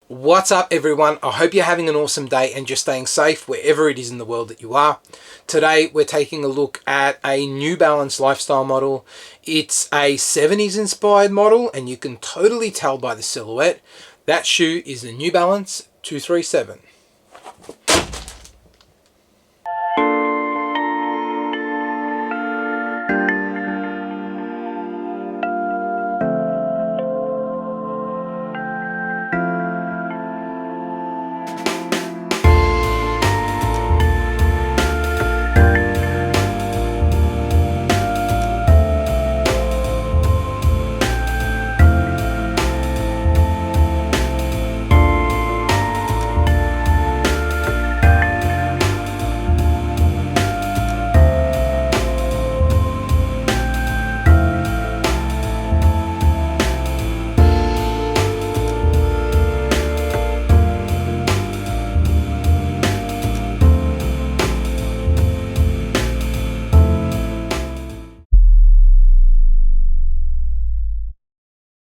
What's up everyone? I hope you're having an awesome day and you're staying safe wherever it is in the world that you are. Today we're taking a look at a New Balance lifestyle model. It's a 70s inspired model and you can totally tell by the silhouette. That shoe is the New Balance 237.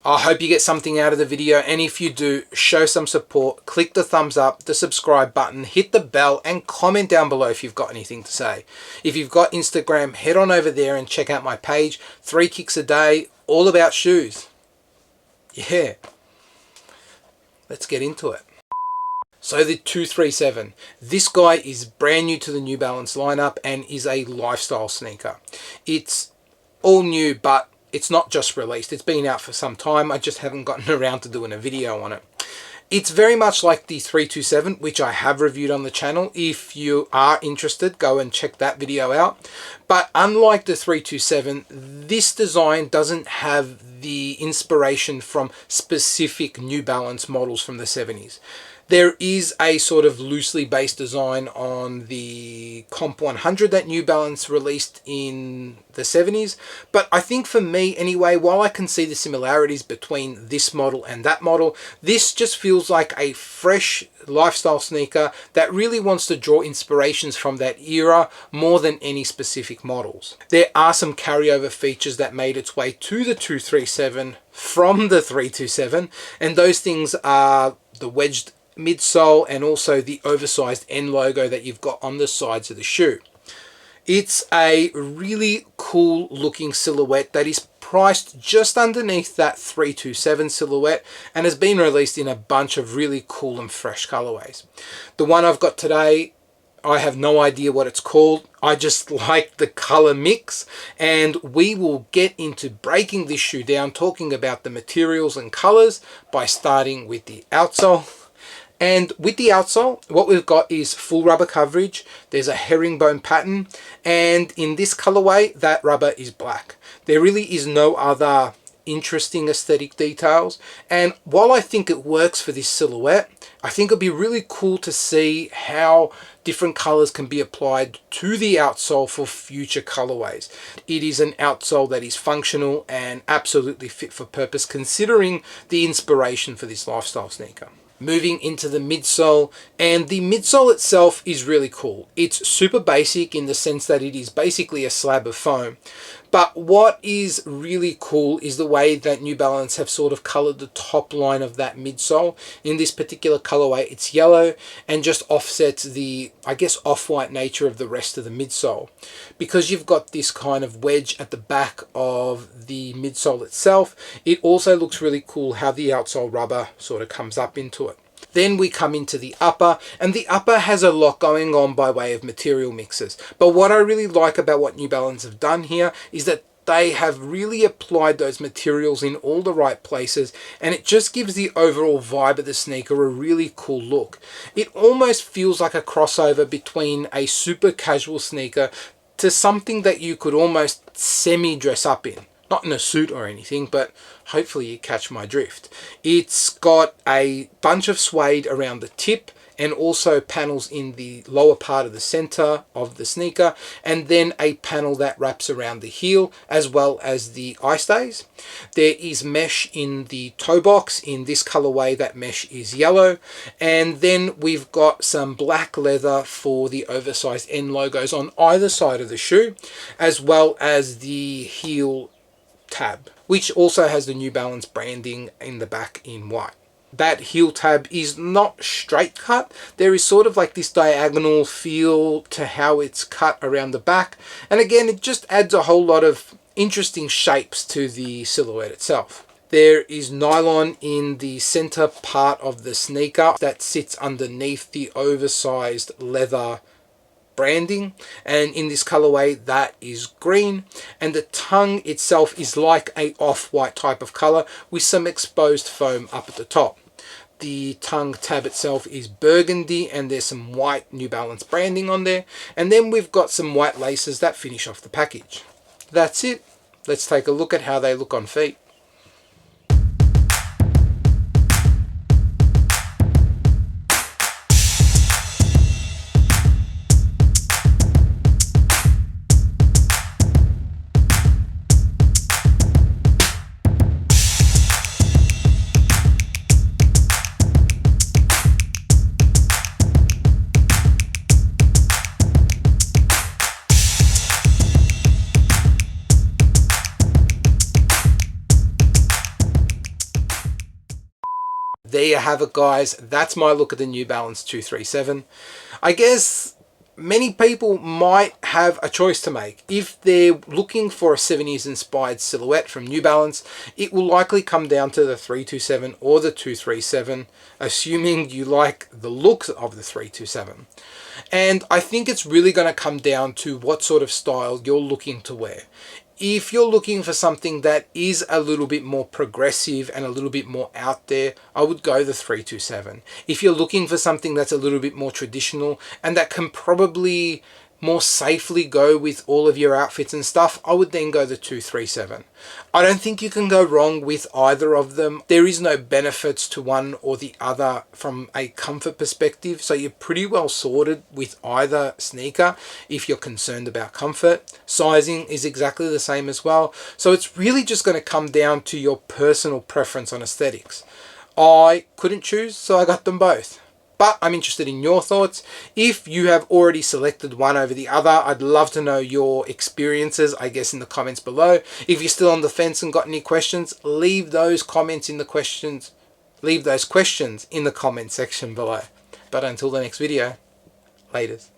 I hope you get something out of the video, and if you do, show some support. Click the thumbs up, the subscribe button, hit the bell, and comment down below if you've got anything to say. If you've got Instagram, head on over there and check out my page, 3 kicks a day, all about shoes. Yeah, let's get into it. So the 237, this guy is brand new to the New Balance lineup and is a lifestyle sneaker. It's all new, but it's not just released. It's been out for some time. I just haven't gotten around to doing a video on it. It's very much like the 327, which I have reviewed on the channel. If you are interested, go and check that video out. But unlike the 327, this design doesn't have the inspiration from specific New Balance models from the 70s. There is a sort of loosely based design on the Comp 100 that New Balance released in the 70s. But I think for me anyway, while I can see the similarities between this model and that model, this just feels like a fresh lifestyle sneaker that really wants to draw inspirations from that era more than any specific models. There are some carryover features that made its way to the 237 from the 327, and those things are the wedged midsole and also the oversized N logo that you've got on the sides of the shoe. It's a really cool looking silhouette that is priced just underneath that 327 silhouette and has been released in a bunch of really cool and fresh colorways. The one I've got today, I have no idea what it's called. I just like the color mix, and we will get into breaking this shoe down, talking about the materials and colors by starting with the outsole. And with the outsole, what we've got is full rubber coverage. There's a herringbone pattern, and in this colorway, that rubber is black. There really is no other interesting aesthetic details, and while I think it works for this silhouette, I think it'd be really cool to see how different colors can be applied to the outsole for future colorways. It is an outsole that is functional and absolutely fit for purpose, considering the inspiration for this lifestyle sneaker. Moving into the midsole, and the midsole itself is really cool. It's super basic in the sense that it is basically a slab of foam. But what is really cool is the way that New Balance have sort of colored the top line of that midsole. In this particular colorway, it's yellow and just offsets the, I guess, off-white nature of the rest of the midsole. Because you've got this kind of wedge at the back of the midsole itself, it also looks really cool how the outsole rubber sort of comes up into it. Then we come into the upper, and the upper has a lot going on by way of material mixes. But what I really like about what New Balance have done here is that they have really applied those materials in all the right places, and it just gives the overall vibe of the sneaker a really cool look. It almost feels like a crossover between a super casual sneaker to something that you could almost semi-dress up in. Not in a suit or anything, but hopefully you catch my drift. It's got a bunch of suede around the tip and also panels in the lower part of the center of the sneaker, and then a panel that wraps around the heel as well as the eye stays. There is mesh in the toe box. In this colorway, that mesh is yellow, and then we've got some black leather for the oversized N logos on either side of the shoe, as well as the heel tab, which also has the New Balance branding in the back in white. that heel tab is not straight cut. There is sort of like this diagonal feel to how it's cut around the back. And again, it just adds a whole lot of interesting shapes to the silhouette itself. There is nylon in the center part of the sneaker that sits underneath the oversized leather branding, and in this colorway that is green, and the tongue itself is like a off-white type of color with some exposed foam up at the top. The tongue tab itself is burgundy, and there's some white New Balance branding on there, and then we've got some white laces that finish off the package. That's it. Let's take a look at how they look on feet. There you have it, guys. That's my look at the New Balance 237. I guess many people might have a choice to make. If they're looking for a 70s inspired silhouette from New Balance, it will likely come down to the 327 or the 237, assuming you like the looks of the 327. And I think it's really going to come down to what sort of style you're looking to wear. If you're looking for something that is a little bit more progressive and a little bit more out there, I would go the 327. If you're looking for something that's a little bit more traditional and that can probably more safely go with all of your outfits and stuff, I would then go the 237. I don't think you can go wrong with either of them. There is no benefits to one or the other from a comfort perspective, so you're pretty well sorted with either sneaker if you're concerned about comfort. Sizing is exactly the same as well, so it's really just going to come down to your personal preference on aesthetics. I couldn't choose, so I got them both. But I'm interested in your thoughts. If you have already selected one over the other, I'd love to know your experiences, I guess, in the comments below. If you're still on the fence and got any questions, leave those questions in the comment section below. But until the next video, laters.